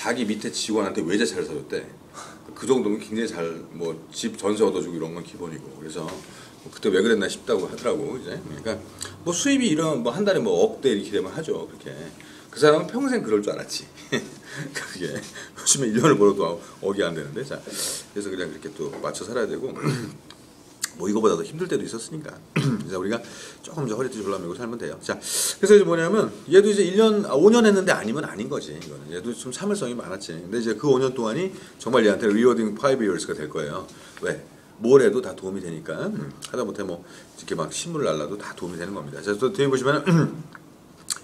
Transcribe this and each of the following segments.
자기 밑에 직원한테 외제차를 사줬대. 그 정도면 굉장히 잘 뭐 집 전세 얻어주고 이런 건 기본이고. 그래서 뭐 그때 왜 그랬나 싶다고 하더라고 이제. 그러니까 뭐 수입이 이런 뭐 한 달에 뭐 억대 이렇게 되면 하죠. 그렇게. 그 사람은 평생 그럴 줄 알았지. 그게 요즘에 1년을 벌어도 억이 안 되는데. 자, 그래서 그냥 그렇게 또 맞춰 살아야 되고. 뭐 이거보다 더 힘들 때도 있었으니까. 그래서 우리가 조금 이제 허리 뒤집어매고 살면 돼요. 자, 그래서 이제 뭐냐면 얘도 이제 5년 했는데 아니면 아닌 거지. 이거는 얘도 좀 참을성이 많았지. 근데 이제 그 5년 동안이 정말 얘한테 리워딩 5 years가 될 거예요. 왜? 뭘 해도 다 도움이 되니까. 하다못해 뭐 이렇게 막 신문을 날라도 다 도움이 되는 겁니다. 자, 또 뒤에 보시면은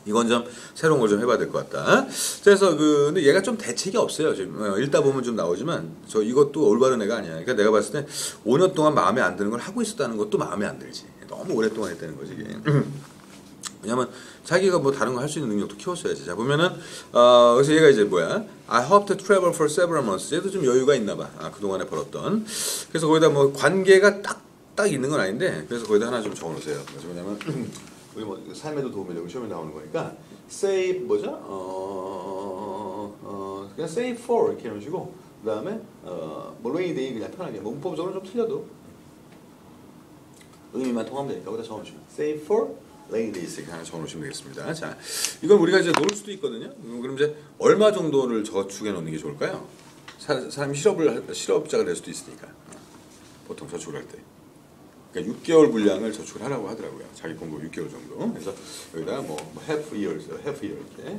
이건 좀 새로운 걸 좀 해봐야 될 것 같다. 그래서 근데 얘가 좀 대책이 없어요. 지금 읽다 보면 좀 나오지만 저 이것도 올바른 애가 아니야. 그러니까 내가 봤을 때 5년 동안 마음에 안 드는 걸 하고 있었다는 것도 마음에 안 들지. 너무 오랫동안 했다는 거지 이게. 왜냐면 자기가 뭐 다른 거 할 수 있는 능력도 키웠어야지. 자 보면은 그래서 얘가 이제 뭐야? I hope to travel for several months. 얘도 좀 여유가 있나 봐. 그 동안에 벌었던. 그래서 거기다 뭐 관계가 딱 있는 건 아닌데 그래서 거기다 하나 좀 적어놓으세요. 그래서 뭐냐면 우리 뭐 삶에도 도움이 되고 시험에 나오는 거니까 save 뭐죠? 그냥 save for 이렇게 해놓으시고 그 다음에 뭐 rainy day 그냥 편하게 뭐 문법적으로 좀 틀려도 의미만 통하면 되니까 거기다 적어놓으시면 save for rainy days 이렇게 하나 적어놓으시면 되겠습니다. 자, 이건 우리가 이제 놓을 수도 있거든요. 그럼 이제 얼마 정도를 저축해 놓는 게 좋을까요? 사람이 실업자가 될 수도 있으니까 보통 저축을 할 때. 그러니까 6개월 분량을 저축을 하라고 하더라고요. 자기 공부 6개월 정도. 그래서 여기다가 뭐 half year 이렇게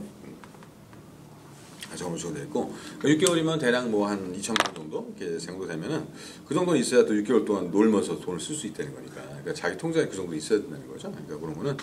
적어놓으셔도 되고 6개월이면 대략 뭐 한 2천만 원 정도 이렇게 정도 되면은 그 정도는 있어야 또 6개월 동안 놀면서 돈을 쓸 수 있다는 거니까. 그러니까 자기 통장에 그 정도 있어야 된다는 거죠. 그러니까 그런 거는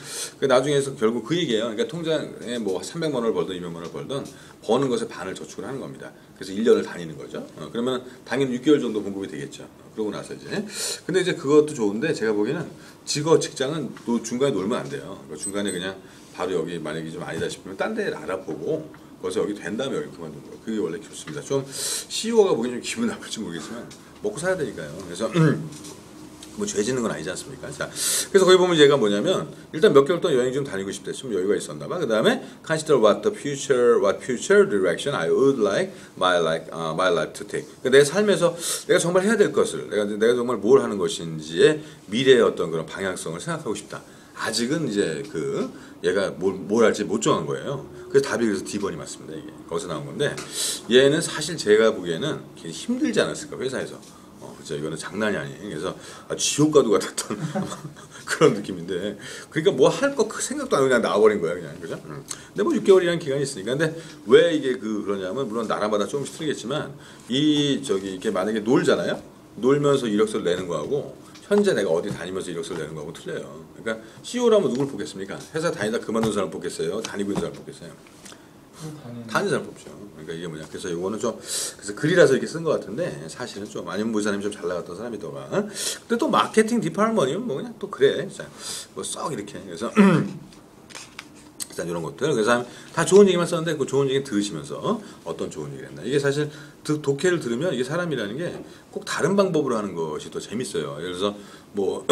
나중에서 결국 그 얘기예요. 그러니까 통장에 뭐 300만 원을 벌든 200만 원을 벌든 버는 것에 반을 저축을 하는 겁니다. 그래서 1년을 다니는 거죠. 그러면 당연히 6개월 정도 공급이 되겠죠. 그러고 나서 이제 근데 이제 그것도 좋은데 제가 보기에는 직장은 또 중간에 놀면 안 돼요. 그러니까 중간에 그냥 바로 여기 만약에 좀 아니다 싶으면 딴 데를 알아보고 거기서 여기 된 다음에 여기 그만두는 거예요. 그게 원래 좋습니다. 좀 CEO가 보기엔 좀 기분 나쁠지 모르겠지만 먹고 살아야 되니까요. 그래서 뭐 죄 짓는 건 아니지 않습니까? 자, 그래서 거기 보면 얘가 뭐냐면 일단 몇 개월 동안 여행 좀 다니고 싶대. 좀 여유가 있었나 봐. 그 다음에 consider what future direction I would like my life to take. 그러니까 내 삶에서 내가 정말 해야 될 것을 내가 정말 뭘 하는 것인지의 미래의 어떤 그런 방향성을 생각하고 싶다. 아직은 이제 얘가 뭘 할지 못 정한 거예요. 그래서 답이 그래서 D번이 맞습니다. 이게 거기서 나온 건데 얘는 사실 제가 보기에는 굉장히 힘들지 않았을까 회사에서. 그렇죠. 이거는 장난이 아니에요. 그래서 지옥과도 같았던 그런 느낌인데 그러니까 뭐 할 거 생각도 안 하고 그냥 나와버린 거야 그냥 그죠? 근데 뭐 6개월이라는 기간이 있으니까 근데 왜 이게 그러냐면 물론 나라마다 조금씩 틀리겠지만 이게 만약에 놀잖아요. 놀면서 이력서를 내는 거하고 현재 내가 어디 다니면서 이력서를 내는 거하고 틀려요. 그러니까 CEO라면 누굴 뽑겠습니까? 회사 다니다 그만둔 사람 뽑겠어요? 다니고 있는 사람 뽑겠어요? 다니는 사람 뽑죠. 그러니까 이게 뭐냐. 그래서 이거는 좀 그래서 글이라서 이렇게 쓴 것 같은데 사실은 좀 아니면 모사님이 좀 잘 나갔던 사람이더라. 근데 또 마케팅 디파트먼이면 뭐 그냥 또 그래. 뭐 썩 이렇게. 그래서 일단 이런 것들. 그래서 다 좋은 얘기만 썼는데 그 좋은 얘기 들으시면서 어떤 좋은 얘기를 했나. 이게 사실 독해를 들으면 이게 사람이라는 게 꼭 다른 방법으로 하는 것이 더 재밌어요. 예를 들어서 뭐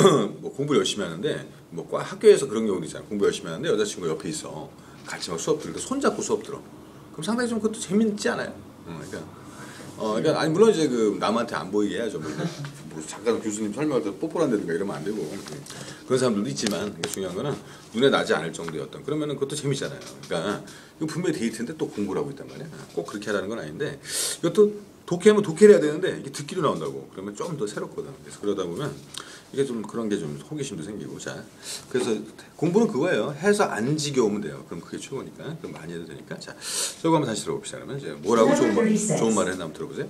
공부 열심히 하는데 뭐 학교에서 그런 경우도 있잖아요. 공부 열심히 하는데 여자친구 옆에 있어. 같이 막 수업 들으니까 손잡고 수업 들어. 그럼 상당히 좀 그것도 재밌지 않아요? 그러니까 아니 물론 이제 남한테 안 보이게 해야죠. 뭐 잠깐 교수님 설명할 때 뽀뽀를 한다든가 이러면 안 되고 그런 사람들도 있지만 중요한 거는 눈에 나지 않을 정도의 어떤 그러면은 그것도 재밌잖아요. 그러니까 이거 분명히 데이트인데 또 공부를 하고 있단 말이야. 꼭 그렇게 하라는 건 아닌데 이것도 독해하면 독해를 해야 되는데 이게 듣기로 나온다고. 그러면 좀 더 새롭거든. 그래서 그러다 보면 이게 좀 그런 게 좀 호기심도 생기고. 자, 그래서 공부는 그거예요. 해서 안 지겨우면 돼요. 그럼 그게 최고니까. 그럼 많이 해도 되니까. 자, 저거 한번 다시 들어봅시다. 그러면 이제 뭐라고 좋은 말을 했나 한번 들어보세요.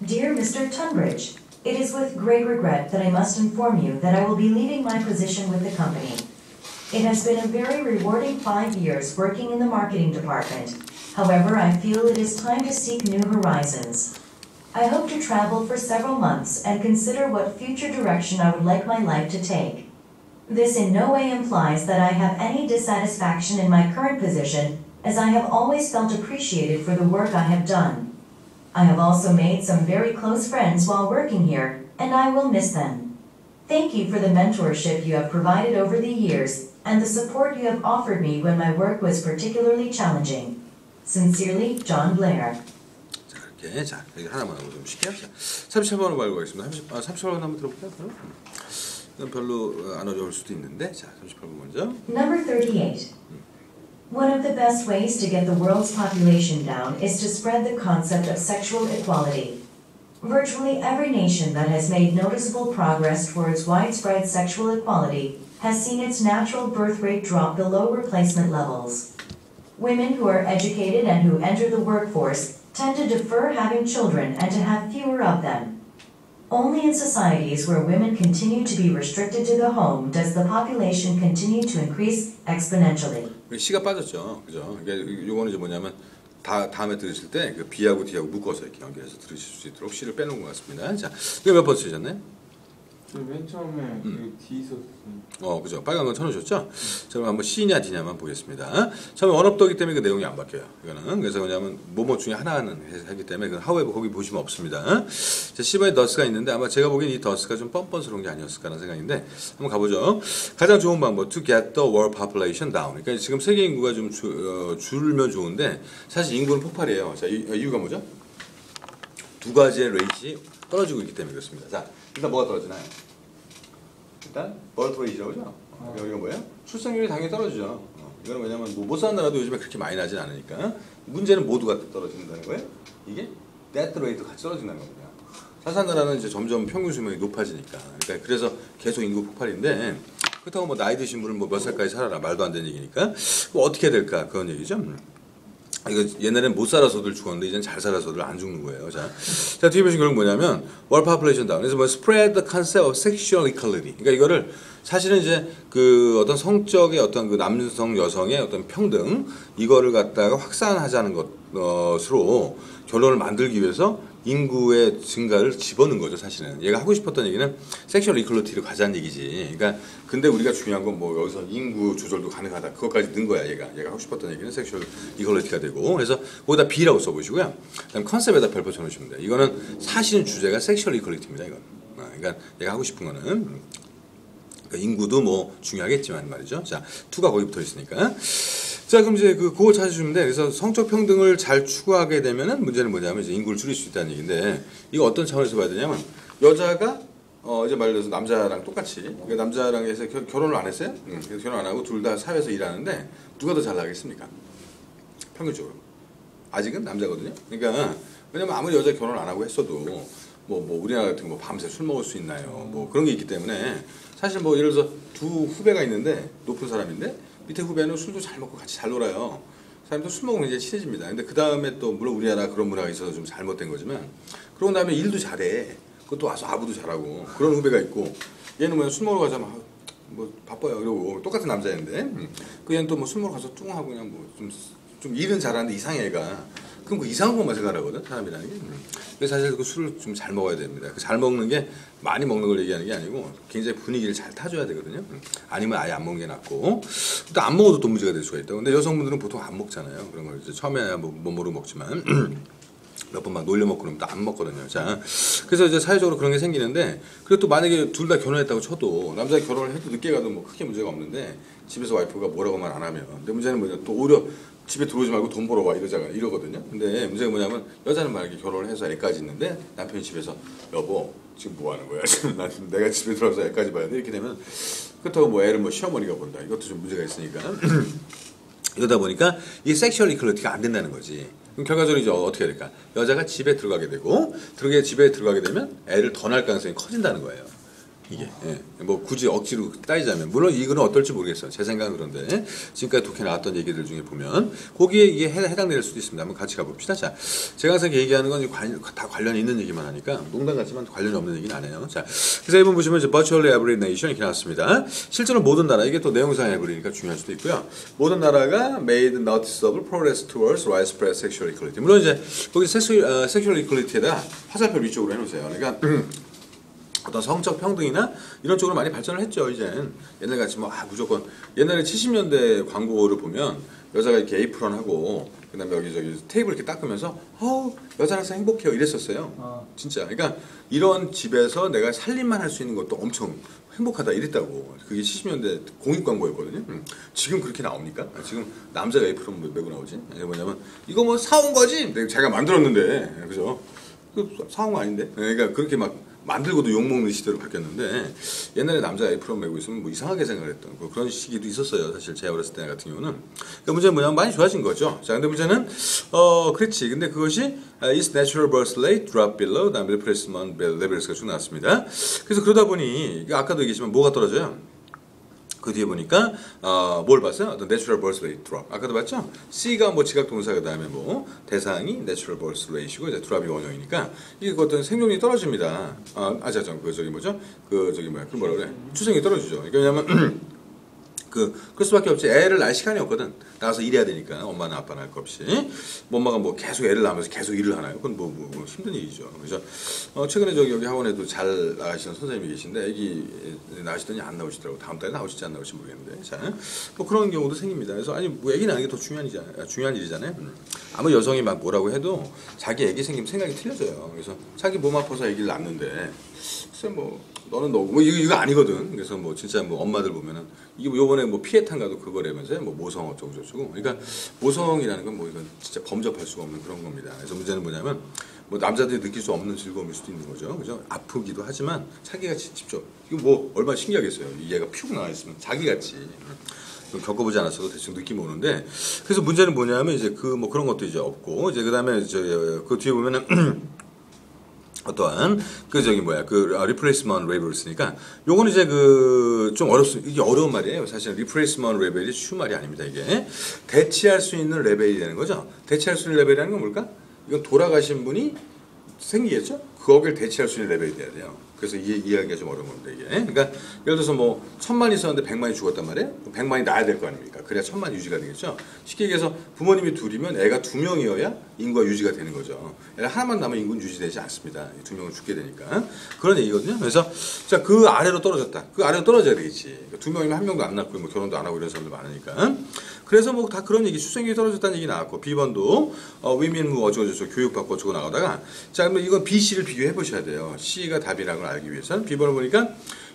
Dear Mr. Tunbridge, it is with great regret that I must inform you that I will be leaving my position with the company. It has been a very rewarding 5 years working in the marketing department. However, I feel it is time to seek new horizons. I hope to travel for several months and consider what future direction I would like my life to take. This in no way implies that I have any dissatisfaction in my current position, as I have always felt appreciated for the work I have done. I have also made some very close friends while working here, and I will miss them. Thank you for the mentorship you have provided over the years, and the support you have offered me when my work was particularly challenging. Sincerely, John Blair. 이렇게 자 여기 하나만 하고 좀 쉽게 자 37번으로 발표하겠습니다. 38번 한번 들어볼까요? 이건 별로 안 어려울 수도 있는데 자 38번 먼저. Number 38. One of the best ways to get the world's population down is to spread the concept of sexual equality. Virtually every nation that has made noticeable progress towards widespread sexual equality has seen its natural birth rate drop below replacement levels. Women who are educated and who enter the workforce tend to defer having children and to have fewer of them. Only in societies where women continue to be restricted to the home does the population continue to increase exponentially. C가 빠졌죠, 그죠? 그러니까 요거는 이제 뭐냐면 다음에 들으실 때 그 B하고 D하고 묶어서 이렇게 연결해서 들으실 수 있도록 C를 빼놓은 것 같습니다. 자, 이거 몇 번 쓰셨나요? 맨 처음에 그 D 썼어요. 그죠. 빨간 건 쳐놓으셨죠? 자, 그럼 한번 C냐 D냐만 보겠습니다. 처음에 원업도기 때문에 그 내용이 안 바뀌어요. 이거는. 그래서 뭐냐면, 뭐뭐 중에 하나는 하기 때문에, 그 however 거기 보시면 없습니다. 자, C번에 does가 있는데, 아마 제가 보기엔 이 does가 좀 뻔뻔스러운 게 아니었을까라는 생각인데, 한번 가보죠. 가장 좋은 방법, to get the world population down. 그러니까 지금 세계 인구가 좀 줄면 좋은데, 사실 인구는 폭발이에요. 자, 이유가 뭐죠? 두 가지의 레이트이 떨어지고 있기 때문에 그렇습니다. 자, 일단 뭐가 떨어지나요? 일단 birth rate라고 하죠. 여기가 뭐예요? 출생률이 당연히 떨어지죠. 이거는 왜냐면 못 사는 나라도 요즘에 그렇게 많이 나진 않으니까. 문제는 모두가 떨어진다는 거예요. 이게 death rate도 같이 떨어진다는 겁니다. 잘 사는 나라는 이제 점점 평균 수명이 높아지니까. 그러니까 그래서 계속 인구 폭발인데 그렇다고 뭐 나이 드신 분은 뭐 몇 살까지 살아라 말도 안 되는 얘기니까 뭐 어떻게 해야 될까 그런 얘기죠. 이거 옛날엔 못 살아서들 죽었는데 이젠 잘 살아서들 안 죽는 거예요. 자 뒤에 보시면 결국 뭐냐면 world population down. 그래서 뭐 spread the concept of sexual equality. 그러니까 이거를 사실은 이제 그 어떤 성적의 어떤 그 남성 여성의 어떤 평등 이거를 갖다가 확산하자는 것으로 결론을 만들기 위해서 인구의 증가를 집어넣은 거죠, 사실은. 얘가 하고 싶었던 얘기는 섹슈얼 이퀄리티를 가자는 얘기지. 그러니까 근데 우리가 중요한 건 뭐 여기서 인구 조절도 가능하다. 그것까지 넣은 거야, 얘가. 얘가 하고 싶었던 얘기는 섹슈얼 이퀄리티가 되고. 그래서 거기다 B라고 써보시고요. 그다음 컨셉에다 별표 쳐놓으시면 돼요. 이거는 사실은 주제가 섹슈얼 이퀄리티입니다, 이건. 그러니까 얘가 하고 싶은 거는 그러니까 인구도 뭐 중요하겠지만 말이죠. 자, 2가 거기 붙어 있으니까. 자, 그럼 이제 그거 찾아주면 돼. 그래서 성적 평등을 잘 추구하게 되면은 문제는 뭐냐면 이제 인구를 줄일 수 있다는 얘기인데 이거 어떤 차원에서 봐야 되냐면 여자가 이제 말 들어서 남자랑 똑같이 그러니까 남자랑 해서 결혼을 안 했어요? 그래서 결혼 안 하고 둘 다 사회에서 일하는데 누가 더 잘 나겠습니까? 평균적으로 아직은 남자거든요. 그러니까 왜냐면 아무리 여자 결혼 안 하고 했어도 뭐 우리나라 같은 거 뭐 밤새 술 먹을 수 있나요? 뭐 그런 게 있기 때문에 사실 뭐 예를 들어서 두 후배가 있는데 높은 사람인데 밑에 후배는 술도 잘 먹고 같이 잘 놀아요. 사람도 술 먹으면 이제 친해집니다. 근데 그 다음에 또 물론 우리나라 그런 문화가 있어서 좀 잘못된 거지만 그러고 나면 일도 잘해. 그것도 와서 아부도 잘하고 그런 후배가 있고 얘는 뭐 술 먹으러 가자 뭐 바빠요 이러고 똑같은 남자인데 그 얘는 또 뭐 술 먹으러 가서 뚱 하고 그냥 뭐 좀 일은 잘하는데 이상해 얘가. 그럼 그 이상한 것만 생각하거든 사람이라는 게. 그래서 사실 그 술을 좀 잘 먹어야 됩니다. 그 잘 먹는 게 많이 먹는 걸 얘기하는 게 아니고 굉장히 분위기를 잘 타줘야 되거든요. 아니면 아예 안 먹는 게 낫고 또 안 먹어도 또 문제가 될 수가 있다. 근데 여성분들은 보통 안 먹잖아요. 그런 걸 이제 처음에 뭐 모르고 먹지만 몇 번 막 놀려먹고 그러면 또 안 먹거든요. 자, 그래서 이제 사회적으로 그런 게 생기는데 그리고 또 만약에 둘 다 결혼했다고 쳐도 남자가 결혼을 해도 늦게 가도 뭐 크게 문제가 없는데 집에서 와이프가 뭐라고만 안 하면 근데 문제는 뭐냐 또 오히려 집에 들어오지 말고 돈 벌어 와 이러거든요. 근데 문제가 뭐냐면 여자는 만약에 결혼을 해서 애까지 있는데 남편이 집에서 여보 지금 뭐 하는 거야? 내가 집에 들어와서 애까지 봐야 돼 이렇게 되면 그렇다고 뭐 애를 뭐 시어머니가 본다 이것도 좀 문제가 있으니까 이러다 보니까 이 섹슈얼 이퀄리티가 안 된다는 거지. 그럼 결과적으로 이제 어떻게 해야 될까? 여자가 집에 들어가게 되고 집에 들어가게 되면 애를 더 낳을 가능성이 커진다는 거예요. 이게 뭐 굳이 억지로 따지자면 물론 이거는 어떨지 모르겠어요. 제 생각은 그런데 지금까지 독해 나왔던 얘기들 중에 보면 거기에 이게 해당될 수도 있습니다. 한번 같이 가봅시다. 자, 제가 항상 얘기하는 건 다 관련이 있는 얘기만 하니까 농담 같지만 관련이 없는 얘기는 안 해요. 자, 그래서 이번 보시면 이제 virtually every nation 이렇게 나왔습니다. 실제로 모든 나라 이게 또 내용상 every니까 중요할 수도 있고요. 모든 나라가 made noticeable progress towards widespread sexual equality. 물론 이제 거기 sexual equality에다 화살표 위쪽으로 해놓으세요. 그러니까 어떤 성적 평등이나 이런 쪽으로 많이 발전을 했죠. 이젠 옛날 같이 뭐 무조건 옛날에 70년대 광고를 보면 여자가 이렇게 에이프런하고 그다음에 여기 저기 테이블 이렇게 닦으면서 여자라서 행복해요 이랬었어요. 진짜. 그러니까 이런 집에서 내가 살림만 할 수 있는 것도 엄청 행복하다 이랬다고. 그게 70년대 공익 광고였거든요. 지금 그렇게 나옵니까? 지금 남자가 에이프론 메고 나오지? 이게 뭐냐면 이거 뭐 사온 거지? 내가 자기가 만들었는데, 그죠? 그 사온 거 아닌데? 그러니까 그렇게 막 만들고도 욕먹는 시대로 바뀌었는데, 옛날에 남자가 에이프론 메고 있으면 뭐 이상하게 생각했던 그런 시기도 있었어요. 사실 제가 어렸을 때 같은 경우는. 그러니까 문제는 뭐냐면 많이 좋아진 거죠. 자, 근데 문제는 그렇지. 근데 그것이 is natural birth rate drop below, 그다음에 replacement levels가 쭉 나왔습니다. 그래서 그러다 보니 아까도 얘기했지만 뭐가 떨어져요? 그 뒤에 보니까 뭘 봤어요? 어떤 natural birth rate drop. 아까도 봤죠? C가 뭐 지각 동사 그다음에 뭐 대상이 natural birth rate이고 이제 드랍이 원형이니까 이게 어떤 생존이 떨어집니다. 그 저기 뭐죠? 그 저기 뭐야? 그 뭐라 그래? 추생이 떨어지죠. 그러니까 왜냐면 그럴 수밖에 없지. 애를 낳을 시간이 없거든. 나가서 일해야 되니까 엄마나 아빠나 할 거 없이. 엄마가 뭐 계속 애를 낳으면서 계속 일을 하나요? 그건 뭐 힘든 일이죠. 그래서 최근에 여기 학원에도 잘 나가시는 선생님이 계신데 애기 낳으시더니 안 나오시더라고. 다음 달에 나오실지 안 나오실지 모르겠는데. 자, 뭐 그런 경우도 생깁니다. 그래서 아니 뭐 애기 낳는 게 더 중요한 일이잖아요. 아무 여성이 막 뭐라고 해도 자기 애기 생기면 생각이 틀려져요. 그래서 자기 몸 아파서 애기를 낳는데 글쎄 뭐 너는 뭐 이거 아니거든. 그래서 뭐 진짜 뭐 엄마들 보면은 이게 뭐 요번에 뭐 피해탄가도 그거라면서요. 뭐 모성 어쩌고 저쩌고. 그러니까 모성이라는 건 뭐 이건 진짜 범접할 수가 없는 그런 겁니다. 그래서 문제는 뭐냐면 뭐 남자들이 느낄 수 없는 즐거움일 수도 있는 거죠. 그죠? 아프기도 하지만 자기같이 직접 이거 뭐 얼마나 신기하겠어요. 얘가 피고 나와 있으면 자기같이 겪어보지 않았어도 대충 느낌 오는데 그래서 문제는 뭐냐면 이제 그 뭐 그런 것도 이제 없고 이제 그다음에 그 뒤에 보면은 어떠한 그 저기 뭐야 그 replacement level이니까 요거는 이제 그 좀 이게 어려운 말이에요. 사실 replacement level이 쉬운 말이 아닙니다. 이게 대체할 수 있는 레벨이 되는 거죠. 대체할 수 있는 레벨이라는 건 뭘까? 이건 돌아가신 분이 생기겠죠. 거기를 대체할 수 있는 레벨이 돼야 돼요. 그래서 이해하기가 좀 어려운 겁니다, 이게. 그러니까, 예를 들어서 뭐, 1000만 있었는데 100만이 죽었단 말이에요? 100만이 나야 될 거 아닙니까? 그래야 1000만 유지가 되겠죠? 쉽게 얘기해서 부모님이 둘이면 애가 2명이어야 인구가 유지가 되는 거죠. 애가 하나만 남으면 인구는 유지되지 않습니다. 2명은 죽게 되니까. 그런 얘기거든요. 그래서, 자, 그 아래로 떨어졌다. 그 아래로 떨어져야 되겠지. 2명이면 1명도 안 낳고, 뭐 결혼도 안 하고 이런 사람들 많으니까. 그래서 뭐 다 그런 얘기, 출생률이 떨어졌다는 얘기 나왔고, B번도, 위민 뭐 어쩌고저쩌고 교육받고 어쩌고 나가다가, 자, 그러면 이건 B, C를 비교해 보셔야 돼요. C가 답이라는 걸 알기 위해서는. B번을 보니까,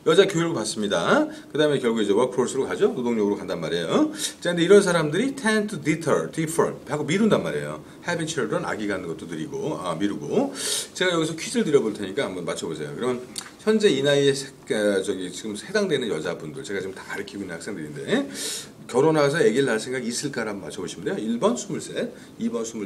여자 교육을 받습니다. 그 다음에 결국 이제 워크포스로 가죠. 노동력으로 간단 말이에요. 자, 근데 이런 사람들이 tend to defer 하고 미룬단 말이에요. having children, 아기 갖는 것도 느리고, 미루고. 제가 여기서 퀴즈를 드려볼 테니까 한번 맞춰보세요. 그러면 현재 이 나이에 지금 해당되는 여자분들, 제가 지금 다 가르치고 있는 학생들인데, 결혼해서 아기를 낳을 생각이 있을까를 한번 맞춰보시면 돼요. 1번 23, 2번 25,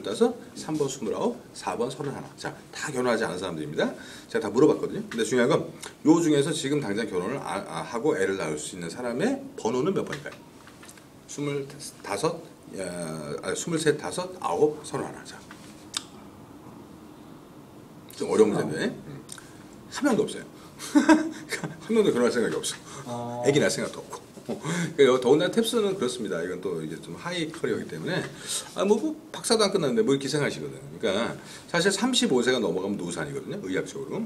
3번 29, 4번 31. 자, 다 결혼하지 않은 사람들입니다. 제가 다 물어봤거든요. 근데 중요한 건 요 중에서 지금 당장 결혼을 하고 애를 낳을 수 있는 사람의 번호는 몇 번일까요? 23, 5, 31. 자. 좀 어려운 문제인데 한 명도 없어요. 한 명도 결혼할 생각이 없어. 애기 낳을 생각도 없고. 그러니까 더군다나 탭스는 그렇습니다. 이건 또 이제 좀 하이 커리어이기 때문에 뭐 박사도 안 끝났는데 뭘 기생하시거든. 그러니까 사실 35세가 넘어가면 노산이거든요. 의학적으로.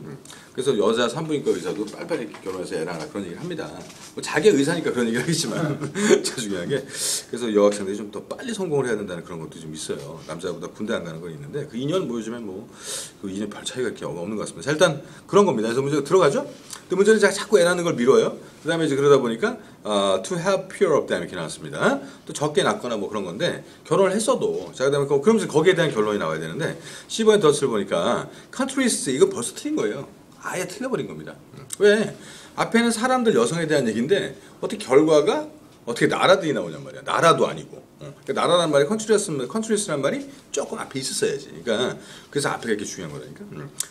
그래서 여자 산부인과 의사도 빨리빨리 결혼해서 애랑 낳아 그런 얘기를 합니다. 뭐 자기 의사니까 그런 얘기를 하겠지만 제일 중요한 게 그래서 여학생들이 좀 더 빨리 성공을 해야 된다는 그런 것도 좀 있어요. 남자보다 군대 안 가는 건 있는데 그 2년 뭐 요즘에 그 2년 별 차이가 이렇게 없는 것 같습니다. 자, 일단 그런 겁니다. 그래서 문제가 들어가죠. 근데 문제는 제가 자꾸 애 낳는 걸 미뤄요. 그 다음에 이제 그러다 보니까 to have fewer of them 이렇게 나왔습니다. 또 적게 낳거나 뭐 그런 건데 결혼을 했어도 자 그다음에 그러면서 거기에 대한 결론이 나와야 되는데 10번의 덫을 보니까 countries 이거 벌써 틀린 거예요. 아예 틀려버린 겁니다. 왜? 앞에는 사람들 여성에 대한 얘기인데 어떻게 결과가 어떻게 나라들이 나오냔 말이야. 나라도 아니고. 그러니까 나라란 말이 컨트리스란 말이 조금 앞에 있었어야지. 그러니까 그래서 앞에가 이렇게 중요한 거라니까.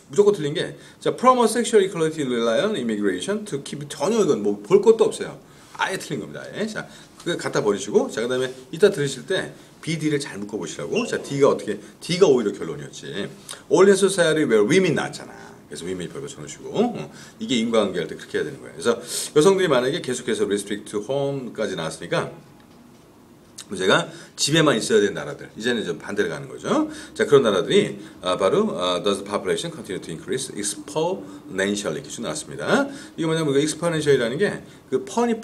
무조건 틀린 게 자, promote sexual equality rely on immigration to keep 전혀 이건 뭐 볼 것도 없어요. 아예 틀린 겁니다. 아예. 자, 그거 갖다 버리시고 자 그다음에 이따 들으실 때 B, D를 잘 묶어 보시라고. 자, D가 오히려 결론이었지. All in society where women 나왔잖아. 그래서 위민이 별거 쳐놓으시고 이게 인과관계 할 때 그렇게 해야 되는 거예요. 그래서 여성들이 만약에 계속해서 restrict to home까지 나왔으니까 제가 집에만 있어야 되는 나라들 이제는 좀 반대로 가는 거죠. 자 그런 나라들이 바로 does the population continue to increase exponentially 이렇게 나왔습니다. 이거 뭐냐면 그 exponential이라는 게 그 펀이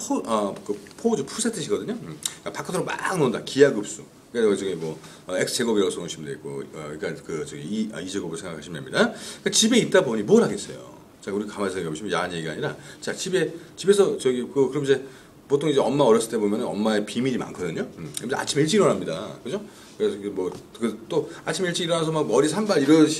푸세 뜻이거든요. 그러니까 바깥으로 막 논다 기하급수. 그러니까 저기 뭐 x 제곱이라고 써놓으시면 되고 그러니까 그 저기 2제곱을 생각하시면 됩니다. 그러니까 집에 있다 보니 뭘 하겠어요. 자, 우리 가만히 생각해 보시면 야한 얘기가 아니라, 자, 집에서 저기 그럼 이제 보통 이제 엄마 어렸을 때 보면 엄마의 비밀이 많거든요. 그럼 이제 아침 일찍 일어납니다. 그죠? 그래서 뭐 또 아침 일찍 일어나서 막 머리 산발 이런